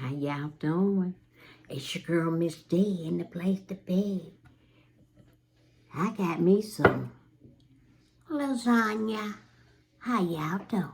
How y'all doing? It's your girl Miss D in the place to be. I got me some lasagna. How y'all doing?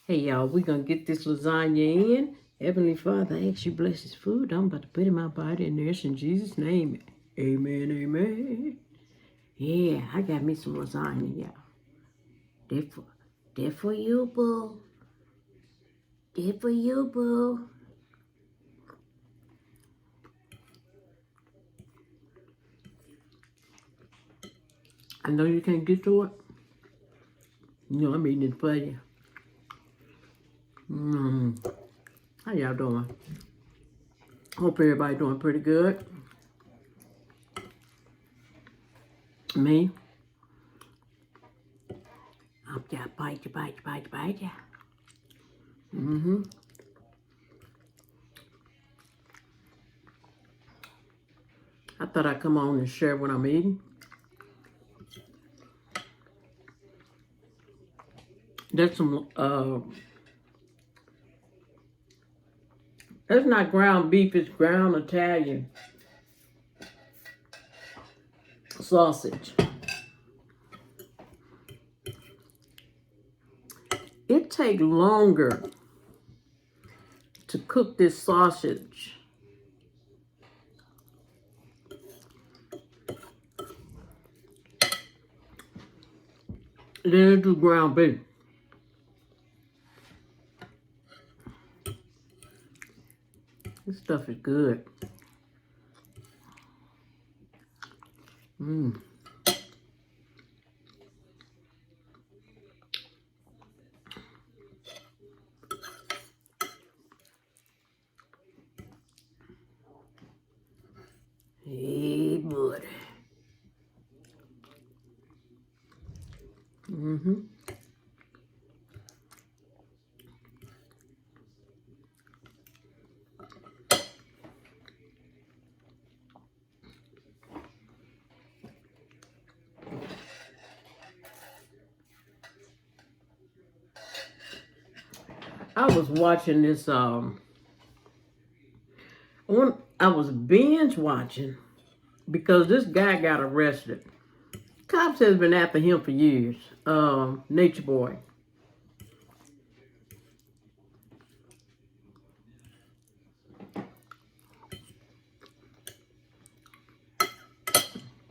Hey y'all, we're gonna get this lasagna in. Heavenly Father, I ask you bless this food. I'm about to put in my body and nurse in Jesus' name. Amen, amen. Yeah, I got me some lasagna, y'all. They're for you, boo. They're for you, boo. I know you can't get to it. You know I'm eating it for you. How y'all doing? Hope everybody doing pretty good. Me, I'm just bite ya. I thought I'd come on and share what I'm eating. That's some, that's not ground beef, it's ground Italian sausage. It takes longer to cook this sausage than it do ground beef. This stuff is good. Hey, buddy. I was watching this, I was binge watching because this guy got arrested. Cops has been after him for years. Nature Boy.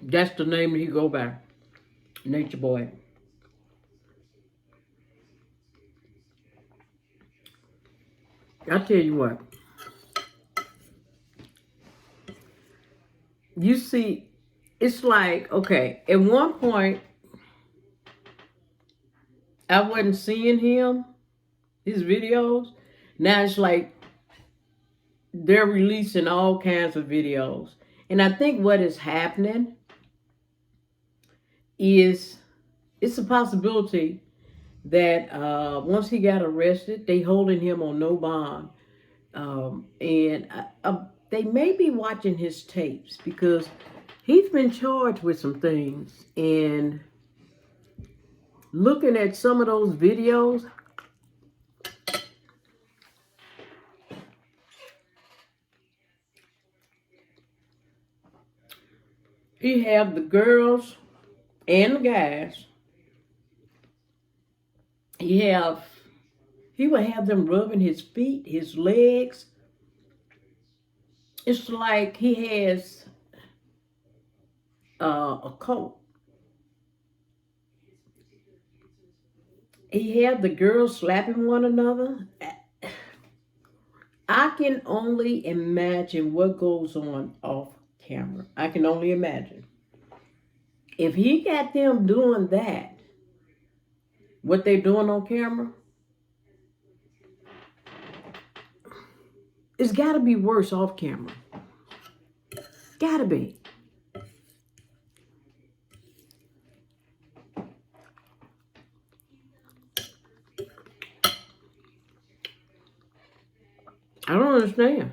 That's the name he go by. Nature Boy. I tell you what. You see, it's like, okay, at one point, I wasn't seeing him, his videos. Now it's like they're releasing all kinds of videos. And I think what is happening is it's a possibility that once he got arrested, they holding him on no bond. And they may be watching his tapes because he's been charged with some things. And looking at some of those videos, he have the girls and the guys. He would have them rubbing his feet, his legs. It's like he has a coat. He had the girls slapping one another. I can only imagine what goes on off camera. I can only imagine. If he got them doing that, what they're doing on camera, it's got to be worse off camera. Gotta be. I don't understand.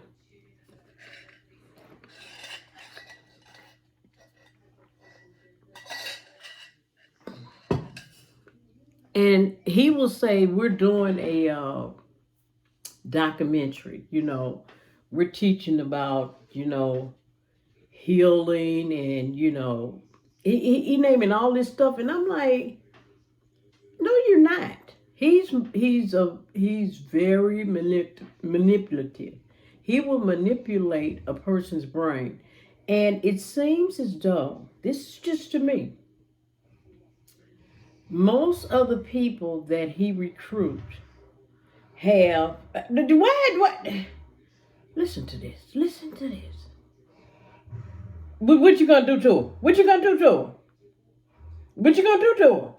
And he will say, we're doing a documentary, we're teaching about, healing and, he naming all this stuff. And I'm like, no, you're not. He's very manipulative. He will manipulate a person's brain. And it seems as though, this is just to me, most of the people that he recruits have what? Listen to this. Listen to this. What you gonna do to her? What you gonna do to her? What you gonna do to her?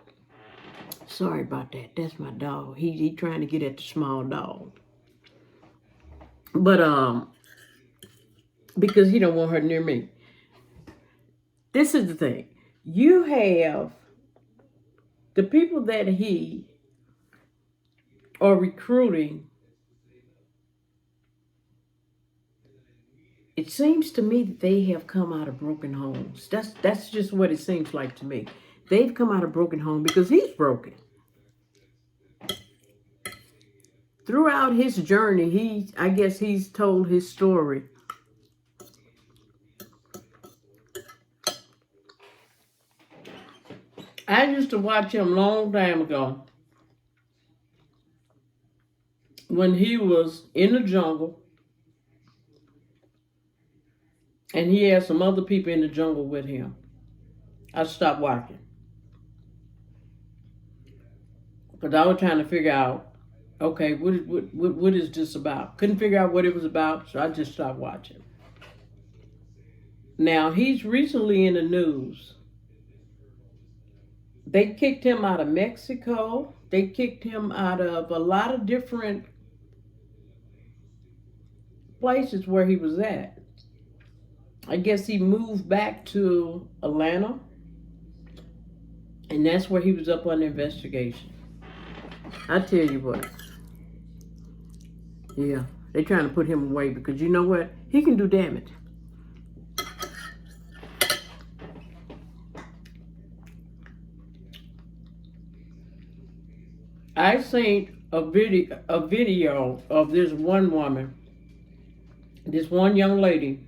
Sorry about that. That's my dog. He trying to get at the small dog. But because he don't want her near me. This is the thing. You have the people that he are recruiting. It seems to me that they have come out of broken homes. That's just what it seems like to me. They've come out of broken homes because he's broken. Throughout his journey, I guess he's told his story. I used to watch him a long time ago when he was in the jungle and he had some other people in the jungle with him. I stopped watching because I was trying to figure out, okay, what is this about? Couldn't figure out what it was about, so I just stopped watching. Now, he's recently in the news. They kicked him out of Mexico. They kicked him out of a lot of different places where he was at. I guess he moved back to Atlanta, and that's where he was up on investigation. I tell you what. Yeah, they're trying to put him away because you know what? He can do damage. I seen a video of this one woman, this one young lady.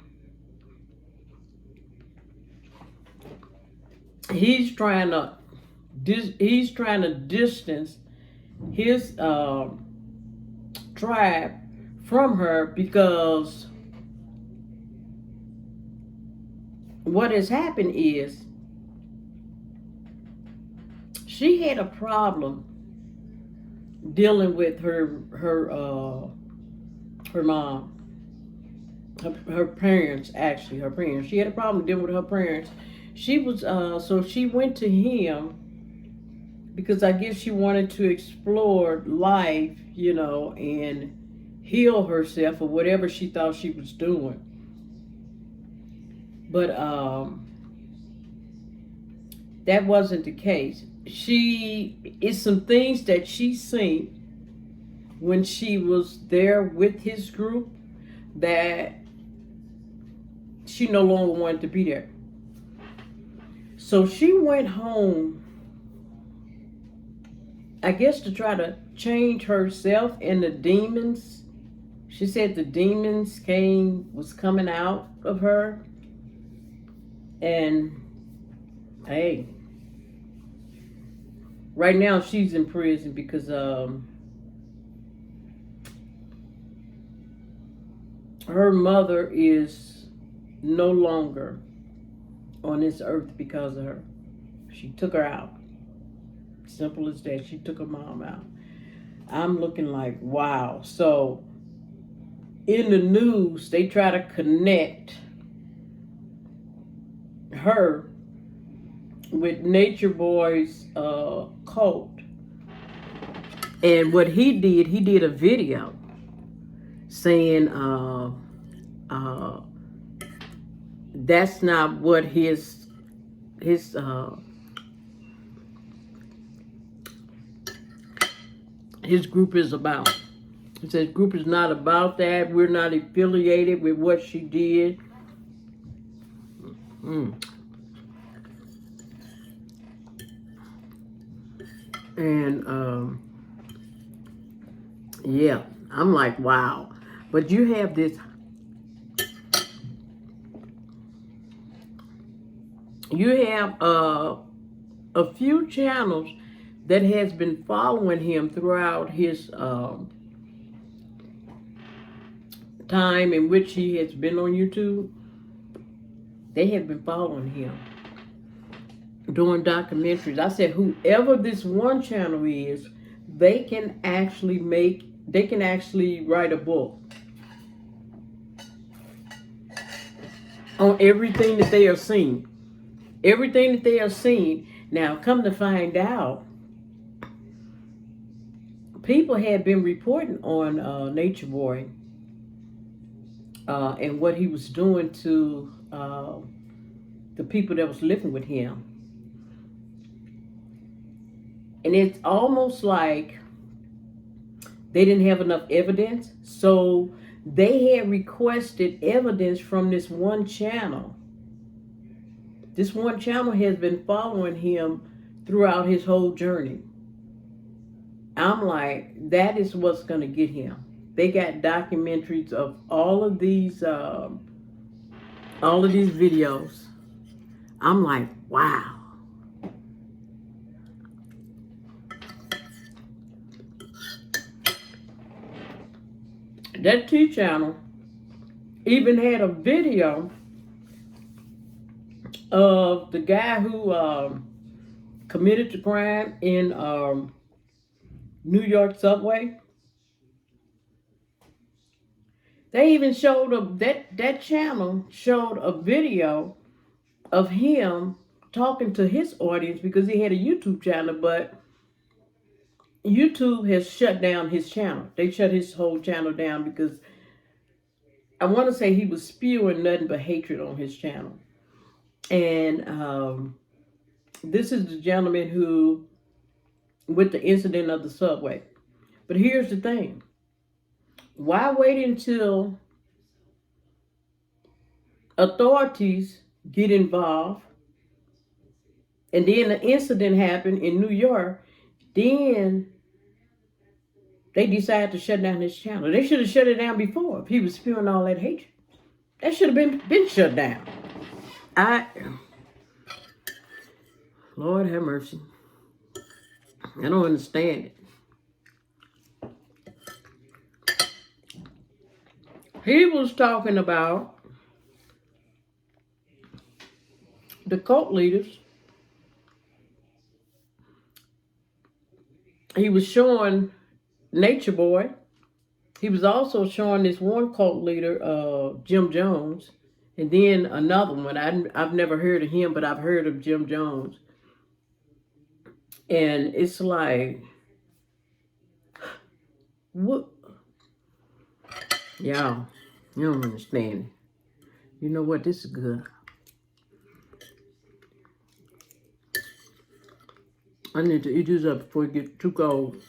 He's trying to distance his tribe from her because what has happened is she had a problem dealing with her mom, her parents. Actually, her parents. She had a problem dealing with her parents. She was so she went to him because I guess she wanted to explore life, and heal herself or whatever she thought she was doing. But that wasn't the case. It's some things that she seen when she was there with his group that she no longer wanted to be there. So she went home, I guess, to try to change herself, and the demons, she said the demons was coming out of her. And hey, right now she's in prison because her mother is no longer on this earth because of her. She took her out. Simple as that. She took her mom out. I'm looking like, wow. So in the news, they try to connect her with Nature Boy's cult. And what he did a video saying that's not what his group is about. He says group is not about that. We're not affiliated with what she did. And yeah, I'm like, wow. But you have this, you have a few channels that has been following him throughout his time in which he has been on YouTube. They have been following him, doing documentaries. I said, whoever this one channel is, they can actually write a book on everything that they are seeing. Everything that they are seeing. Now, come to find out, people had been reporting on Nature Boy and what he was doing to the people that was living with him. And it's almost like they didn't have enough evidence. So they had requested evidence from this one channel. This one channel has been following him throughout his whole journey. I'm like, that is what's going to get him. They got documentaries of all of these videos. I'm like, wow. That T channel even had a video of the guy who committed the crime in New York subway. They even showed that channel showed a video of him talking to his audience because he had a YouTube channel, but YouTube has shut down his channel. They shut his whole channel down because I want to say he was spewing nothing but hatred on his channel. And this is the gentleman who, with the incident of the subway. But here's the thing. Why wait until authorities get involved and then the incident happened in New York, then they decide to shut down his channel? They should have shut it down before if he was spewing all that hatred. That should have been shut down. Lord have mercy. I don't understand it. He was talking about the cult leaders. He was showing Nature Boy. He was also showing this one cult leader, Jim Jones, and then another one. I've never heard of him, but I've heard of Jim Jones. And it's like, what? Y'all, you don't understand it. You know what? This is good. I need to eat this up before it gets too cold.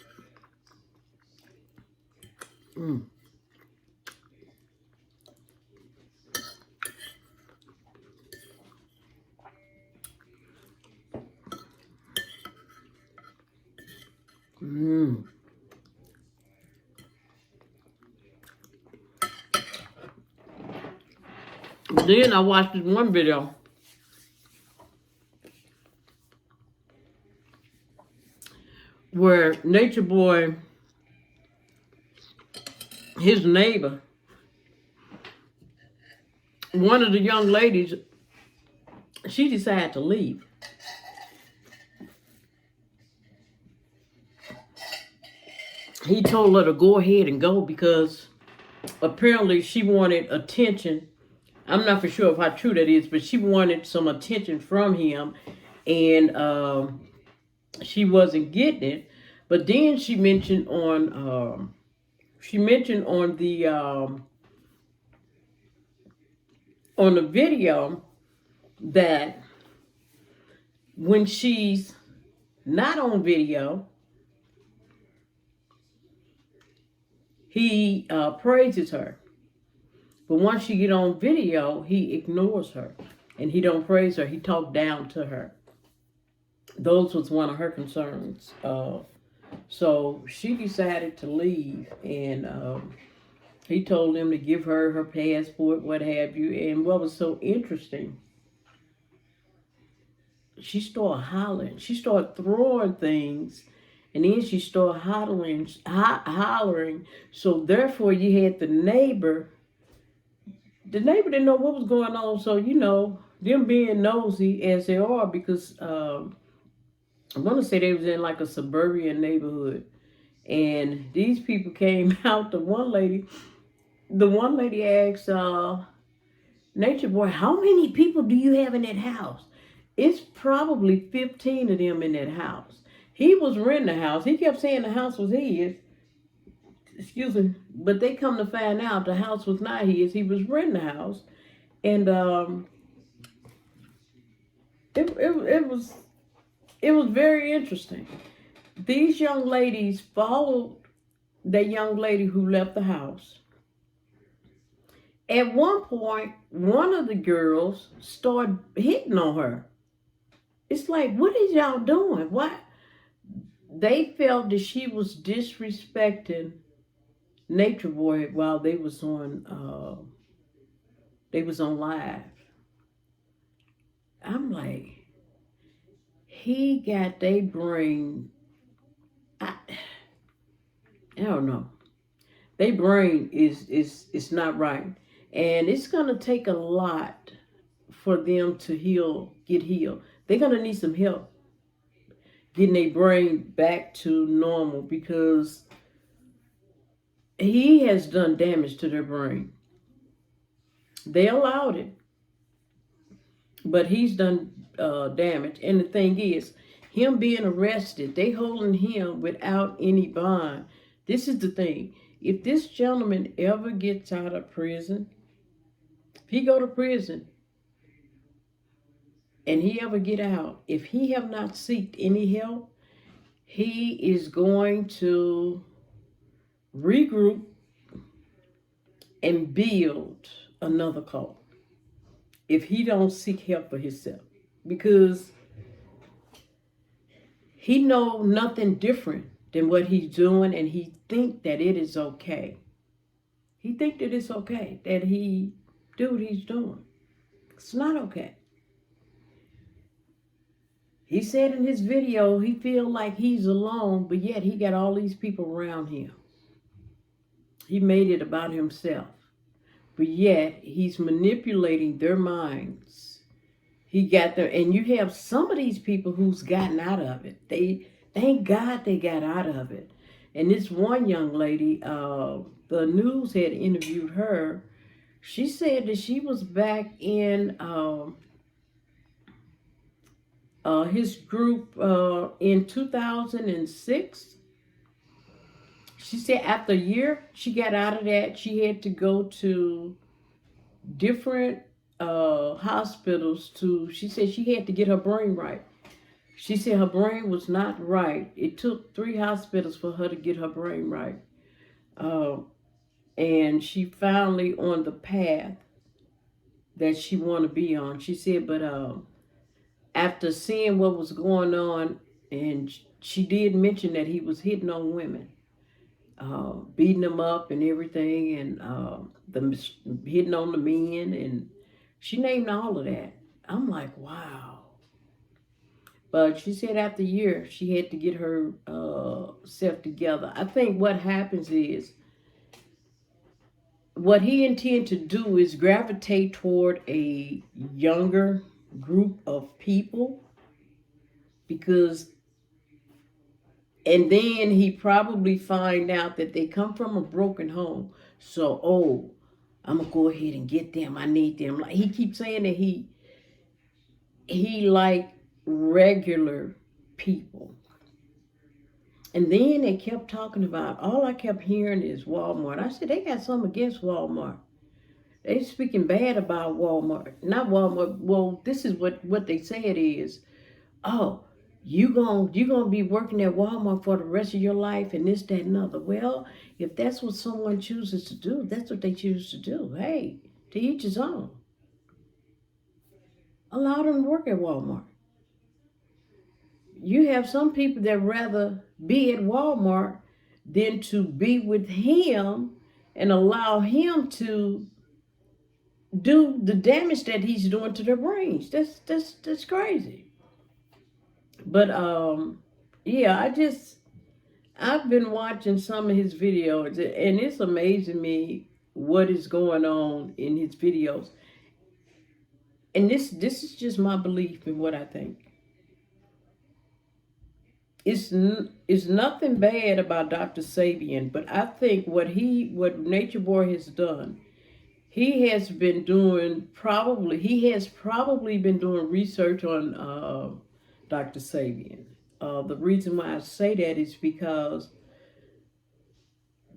Then I watched this one video where Nature Boy, his neighbor, one of the young ladies, she decided to leave. He told her to go ahead and go because apparently she wanted attention. I'm not for sure of how true that is, but she wanted some attention from him, and she wasn't getting it. But then she mentioned on the video that when she's not on video, he praises her. But once she get on video, he ignores her. And he don't praise her. He talked down to her. Those was one of her concerns. So she decided to leave. And he told them to give her her passport, what have you. And what was so interesting, she started hollering. She started throwing things. And then she started hollering. So therefore you had the neighbor didn't know what was going on. So, them being nosy as they are, because I want to say they was in like a suburban neighborhood. And these people came out. The one lady asked Nature Boy, how many people do you have in that house? It's probably 15 of them in that house. He was renting the house. He kept saying the house was his. Excuse me. But they come to find out the house was not his. He was renting the house. And it was very interesting. These young ladies followed that young lady who left the house. At one point, one of the girls started hitting on her. It's like, what is y'all doing? What? They felt that she was disrespecting Nature Boy while they was on live. I'm like, he got they brain. I don't know. They brain is not right, and it's gonna take a lot for them to get healed. They're gonna need some help getting their brain back to normal, because he has done damage to their brain. They allowed it, but he's done damage. And the thing is, him being arrested, they holding him without any bond. This is the thing. If this gentleman ever gets out of prison, if he go to prison and he ever get out, if he have not sought any help, he is going to regroup and build another cult if he don't seek help for himself, because he know nothing different than what he's doing, and he think that it is okay. He think that it's okay that he do what he's doing. It's not okay. He said in his video he feel like he's alone, but yet he got all these people around him. He made it about himself, but yet he's manipulating their minds. He got there, and you have some of these people who's gotten out of it. Thank God they got out of it. And this one young lady, the news had interviewed her. She said that she was back in his group in 2006. She said after a year, she got out of that. She had to go to different hospitals she said she had to get her brain right. She said her brain was not right. It took 3 hospitals for her to get her brain right. And she finally on the path that she want to be on. She said, but after seeing what was going on, and she did mention that he was hitting on women, beating them up and everything, and hitting on the men, and she named all of that. I'm like, wow. But she said after a year, she had to get her self together. I think what happens is, what he intends to do is gravitate toward a younger group of people, because, and then he probably find out that they come from a broken home. So, oh, I'm gonna go ahead and get them. I need them. Like, he keeps saying that he like regular people. And then they kept talking about, all I kept hearing is Walmart. I said, they got something against Walmart. They speaking bad about Walmart. Not Walmart. Well, this is what they say it is. Oh, you gonna be working at Walmart for the rest of your life, and this, that, and other. Well, if that's what someone chooses to do, that's what they choose to do. Hey, to each his own. Allow them to work at Walmart. You have some people that rather be at Walmart than to be with him and allow him to do the damage that he's doing to their brains. That's crazy. But yeah, I've been watching some of his videos, and it's amazing me what is going on in his videos. And this is just my belief in what I think. It's nothing bad about Dr. Sabian, but I think what Nature Boy has done, he has probably been doing research on Dr. Sabian. The reason why I say that is because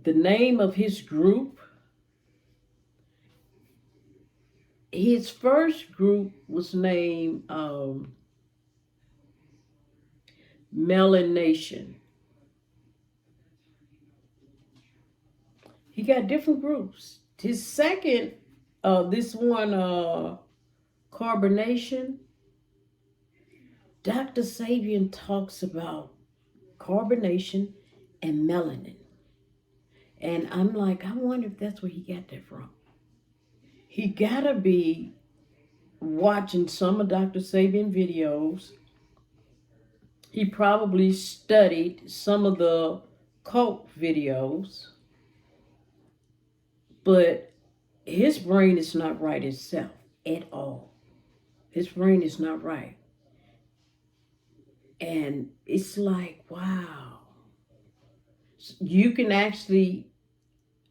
the name of his group, his first group was named Melon Nation. He got different groups. His second, this one, Carbonation, Dr. Sabian talks about carbonation and melanin. And I'm like, I wonder if that's where he got that from. He gotta be watching some of Dr. Sabian videos. He probably studied some of the cult videos. But his brain is not right itself at all. His brain is not right. And it's like, wow. You can actually,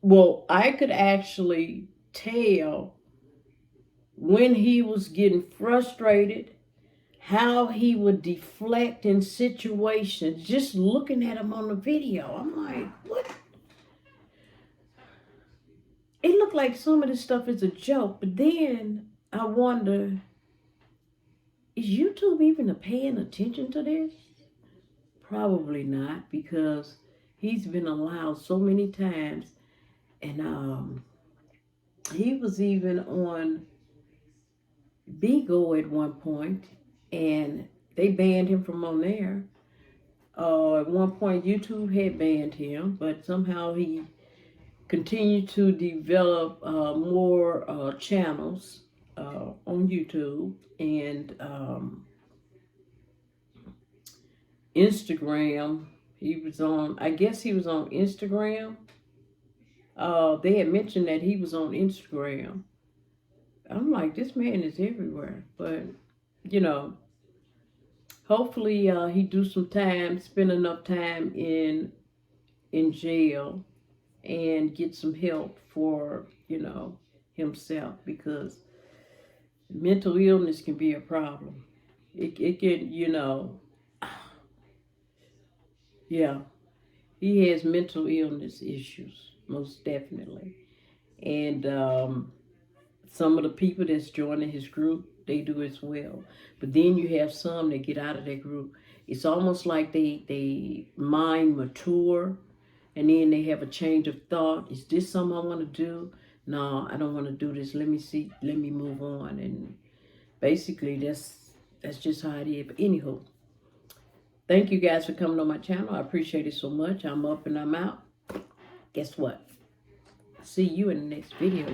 well, I could actually tell when he was getting frustrated, how he would deflect in situations, just looking at him on the video. I'm like, what? It looked like some of this stuff is a joke, but then I wonder, is YouTube even paying attention to this? Probably not, because he's been allowed so many times. And he was even on Bigo at one point, and they banned him from on there. At one point, YouTube had banned him, but somehow he continued to develop more channels on YouTube and Instagram. He was on, I guess he was on Instagram. They had mentioned that he was on Instagram. I'm like, this man is everywhere. But, you know, hopefully he do some time, spend enough time in jail and get some help for, you know, himself, because mental illness can be a problem. It can, you know, yeah, he has mental illness issues, most definitely. And some of the people that's joining his group, they do as well. But then you have some that get out of their group. It's almost like they mind mature, and then they have a change of thought. Is this something I want to do? No, I don't want to do this. Let me move on. And basically that's just how it is. But anywho, thank you guys for coming on my channel. I appreciate it so much. I'm up and I'm out. Guess what? See you in the next video.